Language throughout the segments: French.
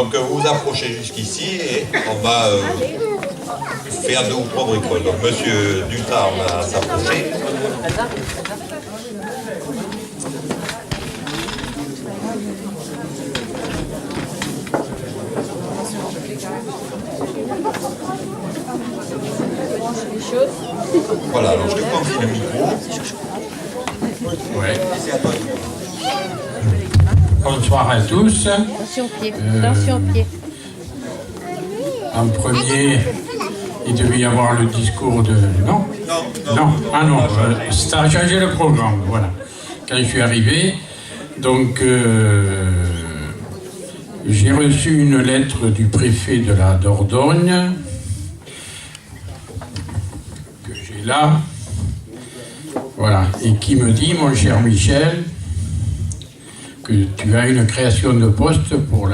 Donc vous vous approchez jusqu'ici et on va faire 2 ou 3 bricoles. Donc monsieur Dutard va s'approcher. Voilà, alors je te confie le micro. Ouais. Bonsoir à tous. Attention au pied, attention au pied. En premier, il devait y avoir le discours de... Non. Ah non, ça a changé le programme, voilà. Quand je suis arrivé, donc j'ai reçu une lettre du préfet de la Dordogne, que j'ai là, voilà, et qui me dit, mon cher Michel, que tu as une création de poste pour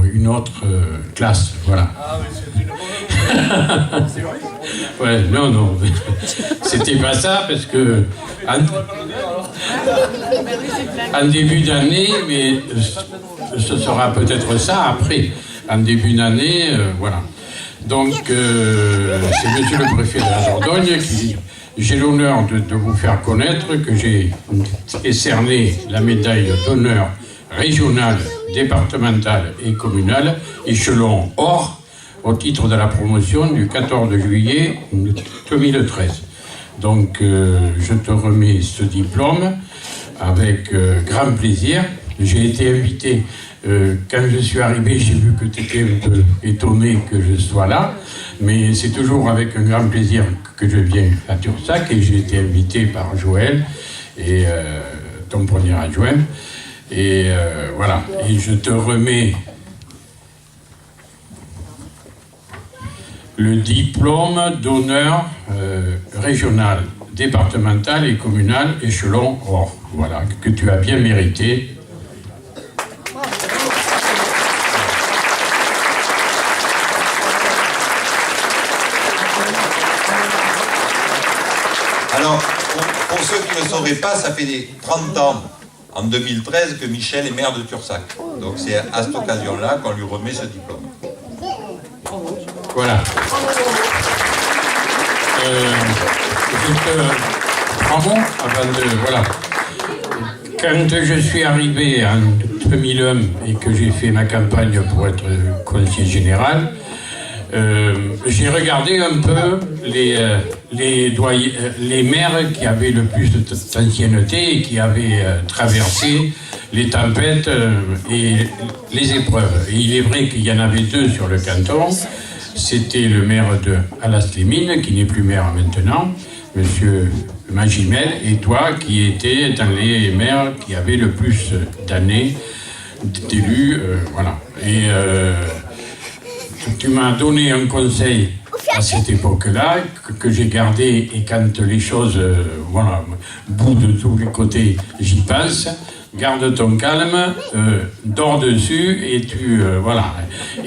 une autre classe, voilà. Ah oui, c'est une bonne... C'est vrai. Ouais, non, c'était pas ça, parce que en début d'année, mais ce sera peut-être ça après, en début d'année, voilà. Donc, c'est monsieur le préfet de la Dordogne qui... J'ai l'honneur de vous faire connaître que j'ai décerné la médaille d'honneur régionale, départementale et communale, échelon or, au titre de la promotion du 14 juillet 2013. Donc, je te remets ce diplôme avec grand plaisir. J'ai été invité, quand je suis arrivé, j'ai vu que tu étais un peu étonné que je sois là, mais c'est toujours avec un grand plaisir que je viens à Tursac, et j'ai été invité par Joël, et ton premier adjoint, et voilà, et je te remets le diplôme d'honneur régional, départemental et communal, échelon or, voilà, que tu as bien mérité. Alors, pour ceux qui ne sauraient pas, ça fait 30 ans, en 2013, que Michel est maire de Tursac. Donc c'est à cette occasion-là qu'on lui remet ce diplôme. Voilà. Bravo, voilà. Quand je suis arrivé en 2001 et que j'ai fait ma campagne pour être conseiller général, j'ai regardé un peu les maires qui avaient le plus d'ancienneté et qui avaient traversé les tempêtes et les épreuves. Et il est vrai qu'il y en avait 2 sur le canton. C'était le maire de Alas-les-Mines, qui n'est plus maire maintenant, monsieur Magimel, et toi qui étais dans les maires qui avaient le plus d'années d'élus, voilà. Et tu m'as donné un conseil à cette époque-là, que j'ai gardé, et quand les choses, voilà, bout de tous les côtés, j'y pense. Garde ton calme, dors dessus, et tu, voilà,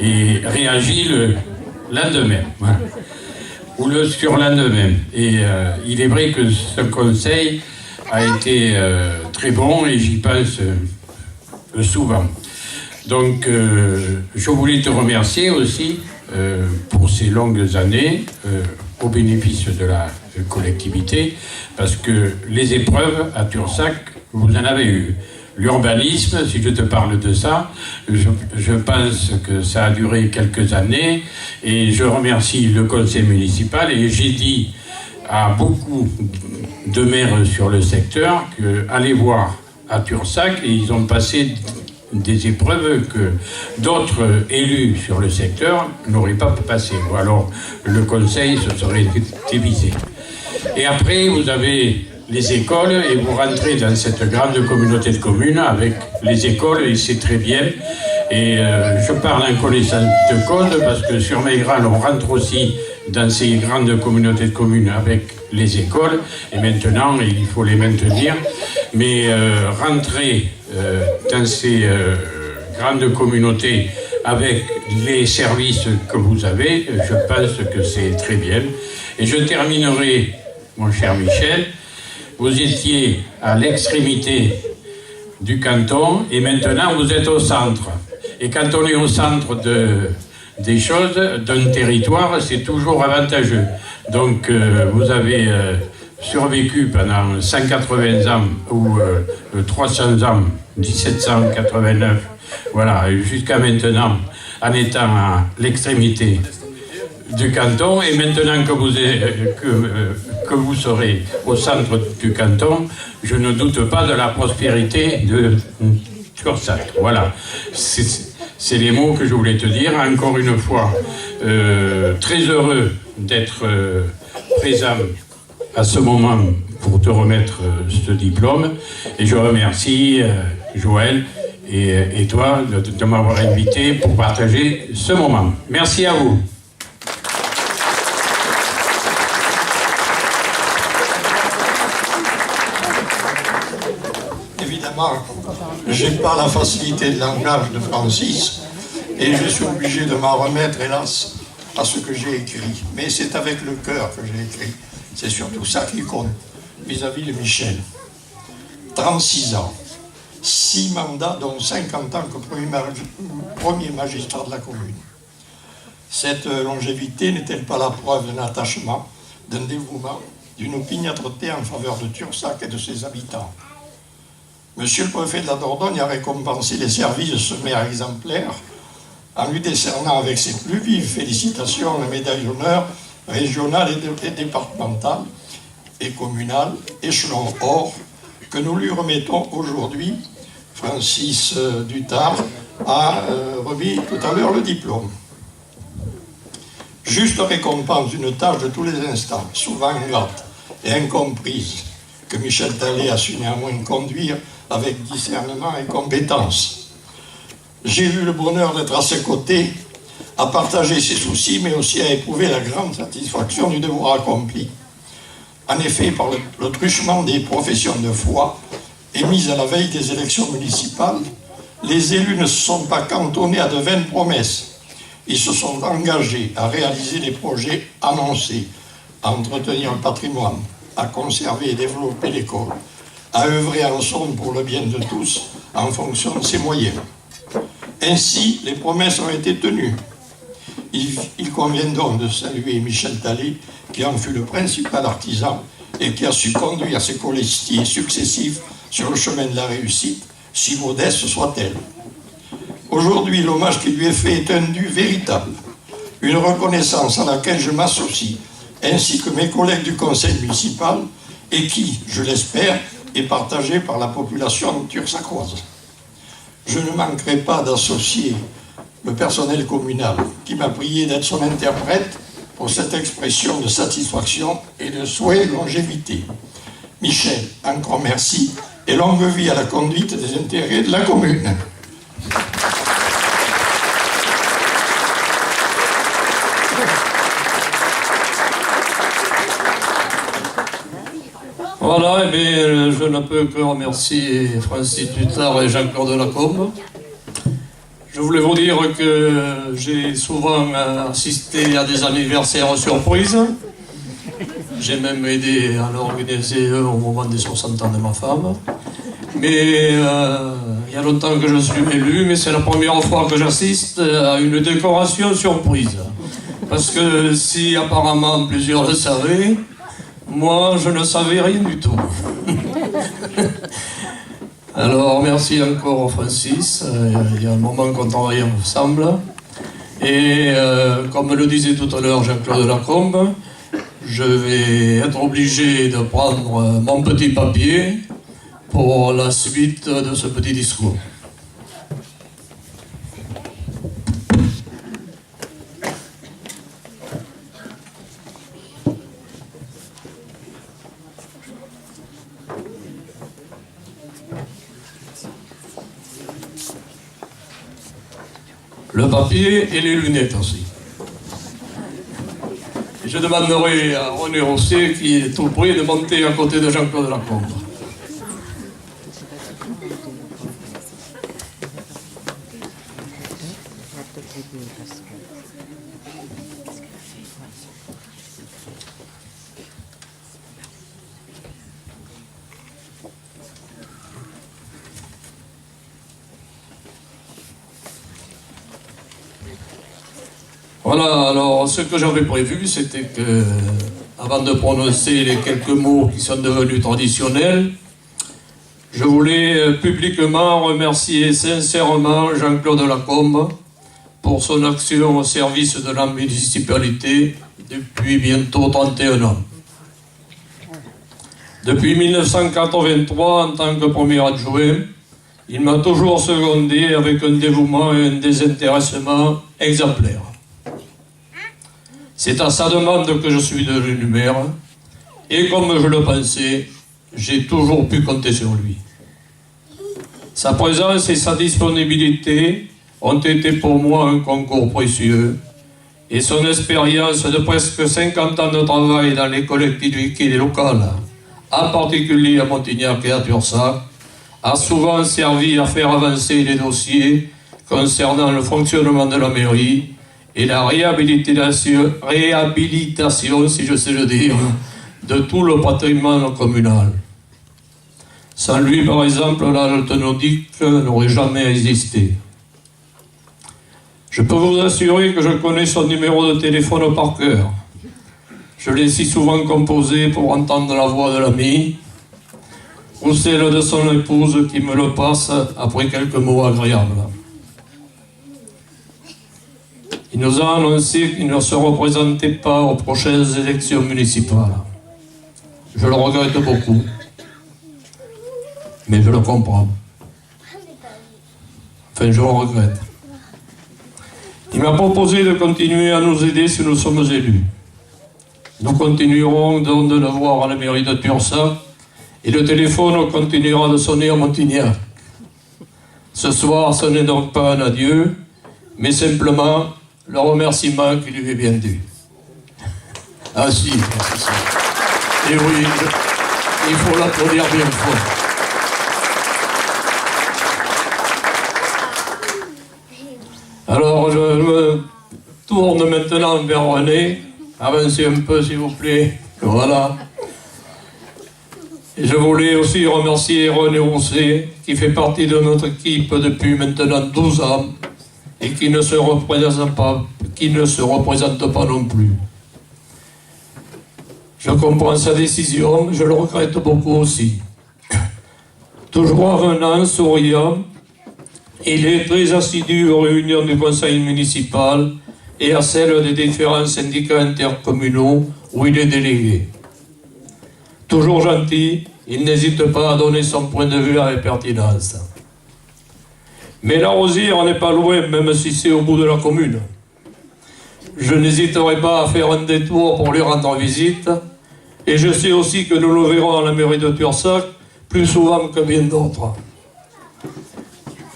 et réagis le lendemain, voilà, ou le surlendemain. Et il est vrai que ce conseil a été très bon, et j'y pense souvent. Donc, je voulais te remercier aussi pour ces longues années au bénéfice de la collectivité, parce que les épreuves à Tursac, vous en avez eu. L'urbanisme, si je te parle de ça, je pense que ça a duré quelques années, et je remercie le conseil municipal, et j'ai dit à beaucoup de maires sur le secteur qu'aller voir à Tursac, et ils ont passé des épreuves que d'autres élus sur le secteur n'auraient pas passé, ou alors le conseil se serait divisé. Et après, vous avez les écoles, et vous rentrez dans cette grande communauté de communes avec les écoles, et c'est très bien. Et je parle en connaissance de cause, parce que sur Maigral, on rentre aussi dans ces grandes communautés de communes avec les écoles, et maintenant, il faut les maintenir. Mais rentrer dans ces grandes communautés avec les services que vous avez, je pense que c'est très bien. Et je terminerai, mon cher Michel, vous étiez à l'extrémité du canton et maintenant vous êtes au centre. Et quand on est au centre des choses, d'un territoire, c'est toujours avantageux. Donc vous avez survécu pendant 180 ans ou 300 ans, 1789, voilà, jusqu'à maintenant, en étant à l'extrémité du canton, et maintenant que vous serez au centre du canton, je ne doute pas de la prospérité de Tursac. Voilà, c'est les mots que je voulais te dire. Encore une fois, très heureux d'être présent à ce moment pour te remettre ce diplôme, et je remercie Joël et toi de m'avoir invité pour partager ce moment. Merci à vous. Évidemment, je n'ai pas la facilité de langage de Francis et je suis obligé de m'en remettre, hélas, à ce que j'ai écrit. Mais c'est avec le cœur que j'ai écrit. C'est surtout ça qui compte vis-à-vis de Michel. 36 ans, 6 mandats, dont 50 ans comme premier magistrat de la commune. Cette longévité n'est-elle pas la preuve d'un attachement, d'un dévouement, d'une opiniâtreté en faveur de Tursac et de ses habitants? Monsieur le préfet de la Dordogne a récompensé les services de ce maire exemplaire en lui décernant avec ses plus vives félicitations la médaille d'honneur régionale et départementale et communale, échelon or, que nous lui remettons aujourd'hui. Francis Dutard a remis tout à l'heure le diplôme. Juste récompense d'une tâche de tous les instants, souvent ingrate et incomprise, que Michel Talley a su néanmoins conduire avec discernement et compétence. J'ai eu le bonheur d'être à ses côtés, à partager ses soucis, mais aussi à éprouver la grande satisfaction du devoir accompli. En effet, par le truchement des professions de foi émises à la veille des élections municipales, les élus ne se sont pas cantonnés à de vaines promesses. Ils se sont engagés à réaliser les projets annoncés, à entretenir le patrimoine, à conserver et développer l'école, à œuvrer en somme pour le bien de tous en fonction de ses moyens. Ainsi, les promesses ont été tenues. Il convient donc de saluer Michel Talley, qui en fut le principal artisan et qui a su conduire ses colistiers successifs sur le chemin de la réussite, si modeste soit-elle. Aujourd'hui, l'hommage qui lui est fait est un dû véritable, une reconnaissance à laquelle je m'associe, ainsi que mes collègues du conseil municipal, et qui, je l'espère, est partagée par la population tursacoise. Je ne manquerai pas d'associer le personnel communal qui m'a prié d'être son interprète pour cette expression de satisfaction et de souhait de longévité. Michel, encore merci et longue vie à la conduite des intérêts de la commune. Voilà, eh bien, je ne peux que remercier Francis Dutard et Jean-Claude Lacombe. Je voulais vous dire que j'ai souvent assisté à des anniversaires surprises. J'ai même aidé à l'organiser au moment des 60 ans de ma femme. Mais il y a longtemps que je suis élu, mais c'est la première fois que j'assiste à une décoration surprise. Parce que si apparemment plusieurs le savaient, moi, je ne savais rien du tout. Alors, merci encore Francis. Il y a un moment qu'on travaille ensemble. Et comme le disait tout à l'heure Jean-Claude Lacombe, je vais être obligé de prendre mon petit papier pour la suite de ce petit discours. Le papier et les lunettes aussi. Et je demanderai à René Rosset, qui est tout près, de monter à côté de Jean-Claude Lacombe. Voilà, alors ce que j'avais prévu, c'était que, avant de prononcer les quelques mots qui sont devenus traditionnels, je voulais publiquement remercier sincèrement Jean-Claude Lacombe pour son action au service de la municipalité depuis bientôt 31 ans. Depuis 1983, en tant que premier adjoint, il m'a toujours secondé avec un dévouement et un désintéressement exemplaires. C'est à sa demande que je suis devenu maire, et comme je le pensais, j'ai toujours pu compter sur lui. Sa présence et sa disponibilité ont été pour moi un concours précieux, et son expérience de presque 50 ans de travail dans les collectivités locales, en particulier à Montignac et à Tursac, a souvent servi à faire avancer les dossiers concernant le fonctionnement de la mairie et la réhabilitation, si je sais le dire, de tout le patrimoine communal. Sans lui, par exemple, la halte nordique n'aurait jamais existé. Je peux vous assurer que je connais son numéro de téléphone par cœur. Je l'ai si souvent composé pour entendre la voix de l'ami, ou celle de son épouse qui me le passe après quelques mots agréables. Il nous a annoncé qu'il ne se représentait pas aux prochaines élections municipales. Je le regrette beaucoup, mais je le comprends. Enfin, je le regrette. Il m'a proposé de continuer à nous aider si nous sommes élus. Nous continuerons donc de le voir à la mairie de Tursac et le téléphone continuera de sonner à Montignac. Ce soir, ce n'est donc pas un adieu, mais simplement le remerciement qui lui est bien dû. Ah si, et oui, il faut l'applaudir bien fort. Alors, je me tourne maintenant vers René. Avancez un peu, s'il vous plaît. Voilà. Et je voulais aussi remercier René Rousset, qui fait partie de notre équipe depuis maintenant 12 ans et qui ne se représente pas non plus. Je comprends sa décision, je le regrette beaucoup aussi. Toujours revenant, souriant, il est très assidu aux réunions du conseil municipal et à celles des différents syndicats intercommunaux où il est délégué. Toujours gentil, il n'hésite pas à donner son point de vue avec pertinence. Mais la Rosière n'est pas loin, même si c'est au bout de la commune. Je n'hésiterai pas à faire un détour pour lui rendre visite, et je sais aussi que nous le verrons à la mairie de Tursac plus souvent que bien d'autres.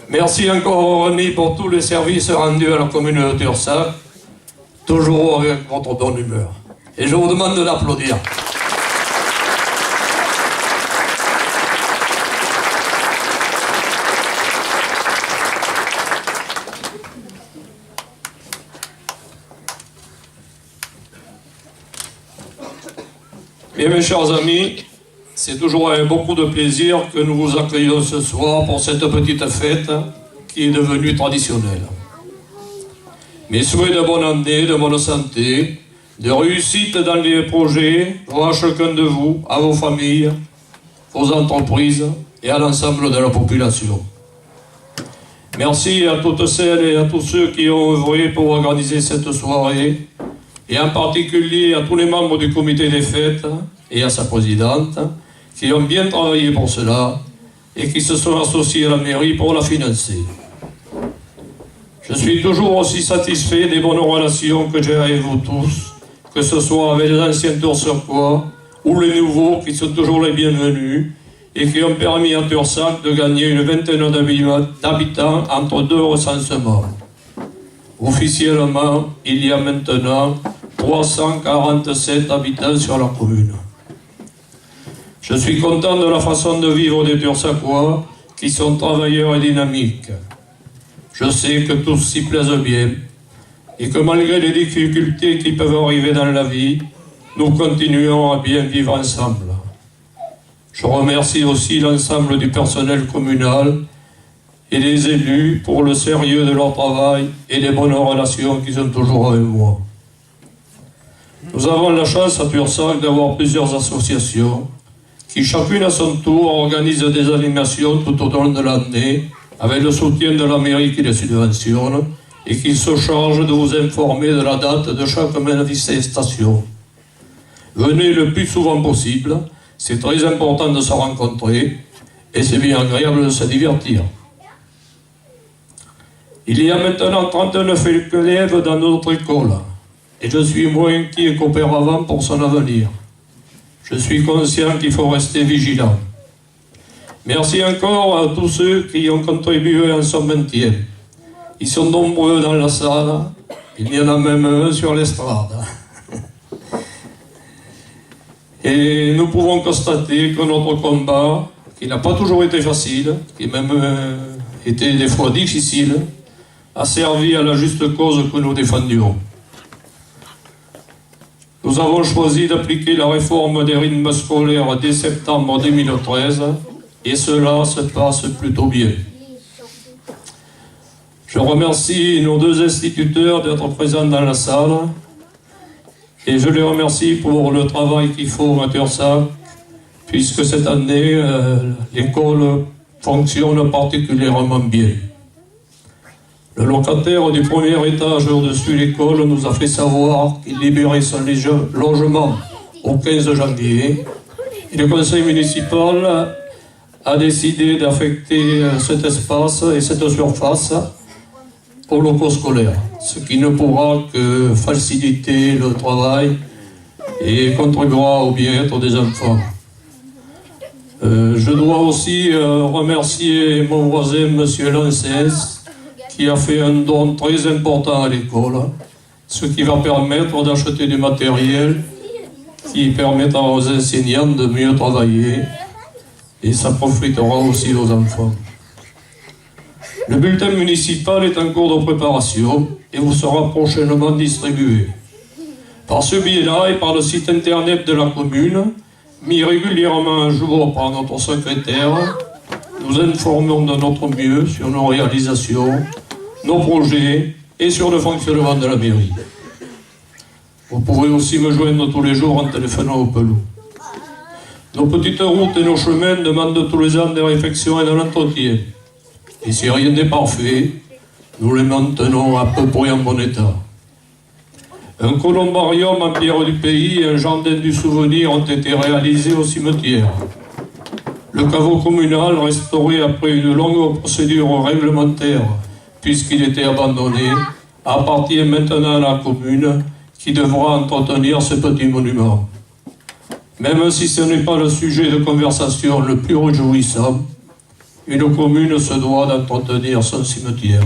Merci encore René pour tous les services rendus à la commune de Tursac, toujours avec votre bonne humeur. Et je vous demande de l'applaudir. Bien, mes chers amis, c'est toujours avec beaucoup de plaisir que nous vous accueillons ce soir pour cette petite fête qui est devenue traditionnelle. Mes souhaits de bonne année, de bonne santé, de réussite dans les projets vont à chacun de vous, à vos familles, aux entreprises et à l'ensemble de la population. Merci à toutes celles et à tous ceux qui ont œuvré pour organiser cette soirée, et en particulier à tous les membres du comité des fêtes et à sa présidente, qui ont bien travaillé pour cela et qui se sont associés à la mairie pour la financer. Je suis toujours aussi satisfait des bonnes relations que j'ai avec vous tous, que ce soit avec les anciens Tursacois ou les nouveaux qui sont toujours les bienvenus et qui ont permis à Tursac de gagner une vingtaine d'habitants entre deux recensements. Officiellement, il y a maintenant 347 habitants sur la commune. Je suis content de la façon de vivre des Tursacois qui sont travailleurs et dynamiques. Je sais que tous s'y plaisent bien et que malgré les difficultés qui peuvent arriver dans la vie, nous continuons à bien vivre ensemble. Je remercie aussi l'ensemble du personnel communal et les élus pour le sérieux de leur travail et les bonnes relations qu'ils ont toujours avec moi. Nous avons la chance à Tursac d'avoir plusieurs associations qui, chacune à son tour, organisent des animations tout au long de l'année avec le soutien de la mairie qui les subventionne et qui se charge de vous informer de la date de chaque manifestation. Venez le plus souvent possible, c'est très important de se rencontrer et c'est bien agréable de se divertir. Il y a maintenant 39 élèves dans notre école et je suis moins inquiet qu'auparavant pour son avenir. Je suis conscient qu'il faut rester vigilant. Merci encore à tous ceux qui ont contribué à son maintien. Ils sont nombreux dans la salle, il y en a même un sur l'estrade. Et nous pouvons constater que notre combat, qui n'a pas toujours été facile, qui a même été des fois difficile, a servi à la juste cause que nous défendions. Nous avons choisi d'appliquer la réforme des rythmes scolaires dès septembre 2013 et cela se passe plutôt bien. Je remercie nos deux instituteurs d'être présents dans la salle et je les remercie pour le travail qu'ils font à Tursac puisque cette année, l'école fonctionne particulièrement bien. Le locataire du premier étage au-dessus de l'école nous a fait savoir qu'il libérait son logement au 15 janvier et le conseil municipal a décidé d'affecter cet espace et cette surface aux locaux scolaires, ce qui ne pourra que faciliter le travail et contribuera au bien-être des enfants. Je dois aussi remercier mon voisin, M. Lancens, qui a fait un don très important à l'école, ce qui va permettre d'acheter du matériel qui permettra aux enseignants de mieux travailler et ça profitera aussi aux enfants. Le bulletin municipal est en cours de préparation et vous sera prochainement distribué. Par ce biais-là et par le site internet de la commune, mis régulièrement à jour par notre secrétaire, nous informons de notre mieux sur nos réalisations, nos projets et sur le fonctionnement de la mairie. Vous pouvez aussi me joindre tous les jours en téléphonant au Pelou. Nos petites routes et nos chemins demandent tous les ans des réfections et de l'entretien. Et si rien n'est parfait, nous les maintenons à peu près en bon état. Un columbarium en pierre du pays et un jardin du souvenir ont été réalisés au cimetière. Le caveau communal, restauré après une longue procédure réglementaire, puisqu'il était abandonné, appartient maintenant à la commune qui devra entretenir ce petit monument. Même si ce n'est pas le sujet de conversation le plus réjouissant, une commune se doit d'entretenir son cimetière.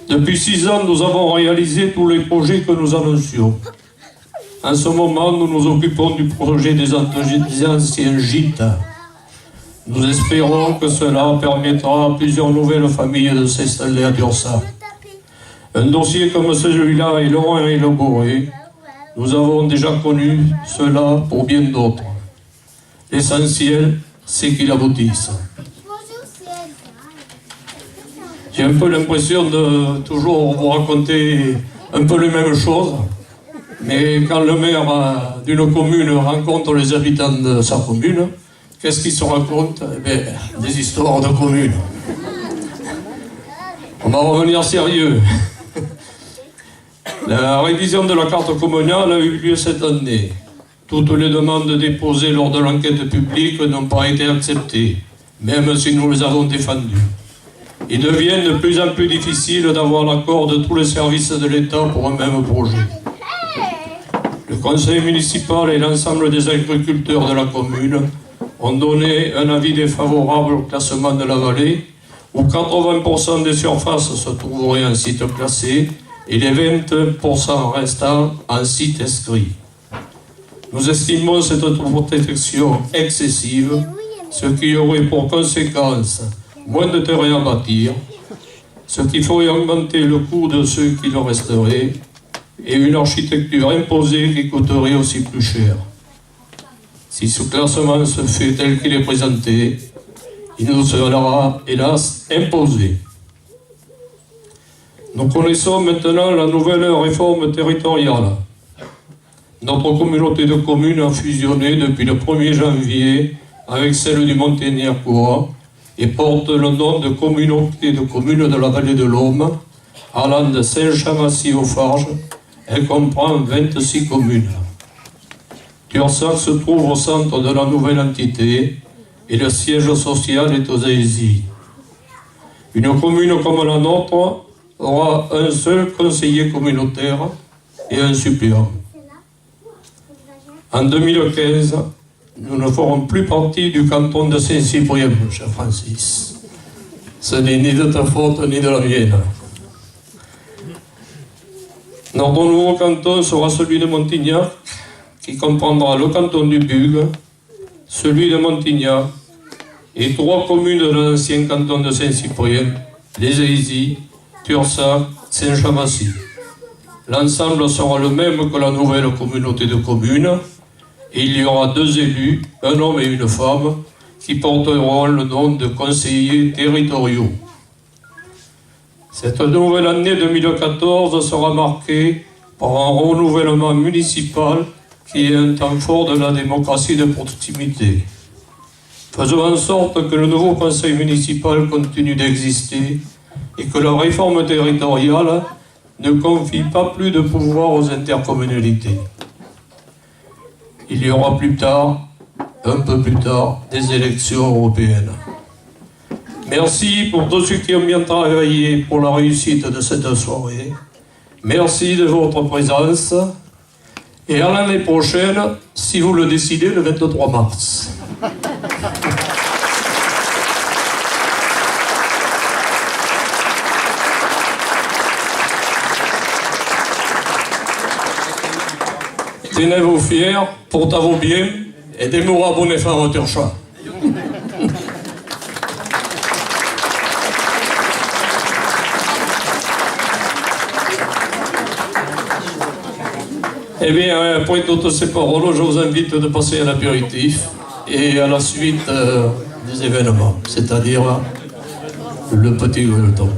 Depuis 6 ans, nous avons réalisé tous les projets que nous annoncions. En ce moment, nous nous occupons du projet des anciens gîtes. Nous espérons que cela permettra à plusieurs nouvelles familles de s'installer à Tursac. Un dossier comme celui-là est long et élaboré. Nous avons déjà connu cela pour bien d'autres. L'essentiel, c'est qu'il aboutisse. J'ai un peu l'impression de toujours vous raconter un peu les mêmes choses, mais quand le maire d'une commune rencontre les habitants de sa commune, qu'est-ce qu'il se raconte? Eh bien, des histoires de commune. On va revenir sérieux. La révision de la carte communale a eu lieu cette année. Toutes les demandes déposées lors de l'enquête publique n'ont pas été acceptées, même si nous les avons défendues. Il devient de plus en plus difficile d'avoir l'accord de tous les services de l'État pour un même projet. Le conseil municipal et l'ensemble des agriculteurs de la commune ont donné un avis défavorable au classement de la vallée, où 80% des surfaces se trouveraient en site classé et les 20% restants en site inscrit. Nous estimons cette protection excessive, ce qui aurait pour conséquence moins de terrain à bâtir, ce qui ferait augmenter le coût de ceux qui le resteraient, et une architecture imposée qui coûterait aussi plus cher. Si ce classement se fait tel qu'il est présenté, Il nous sera, hélas, imposé. Nous connaissons maintenant la nouvelle réforme territoriale. Notre communauté de communes a fusionné depuis le 1er janvier avec celle du Monténiacois et porte le nom de communauté de communes de la vallée de l'Aume, allant de Saint-Chamassis aux Farges. Elle comprend 26 communes. Tursac se trouve au centre de la nouvelle entité et le siège social est aux Aisies. Une commune comme la nôtre aura un seul conseiller communautaire et un suppléant. En 2015, nous ne ferons plus partie du canton de Saint-Cyprien, mon cher Francis. Ce n'est ni de ta faute ni de la mienne. Notre nouveau canton sera celui de Montignac, qui comprendra le canton du Bugue, celui de Montignac et 3 communes de l'ancien canton de Saint-Cyprien, les Aisies, Tursac, Saint-Chamassis. L'ensemble sera le même que la nouvelle communauté de communes et il y aura 2 élus, un homme et une femme, qui porteront le nom de conseillers territoriaux. Cette nouvelle année 2014 sera marquée par un renouvellement municipal qui est un temps fort de la démocratie de proximité. Faisons en sorte que le nouveau conseil municipal continue d'exister et que la réforme territoriale ne confie pas plus de pouvoir aux intercommunalités. Il y aura plus tard, un peu plus tard, des élections européennes. Merci pour tous ceux qui ont bien travaillé pour la réussite de cette soirée. Merci de votre présence. Et à l'année prochaine, si vous le décidez, le 23 mars. Tenez-vous fiers, portez-vous bien, et aidez-moi à bonne fin au Tursac. Eh bien, après toutes ces paroles, je vous invite de passer à l'apéritif et à la suite des événements, c'est-à-dire le petit gueuleton.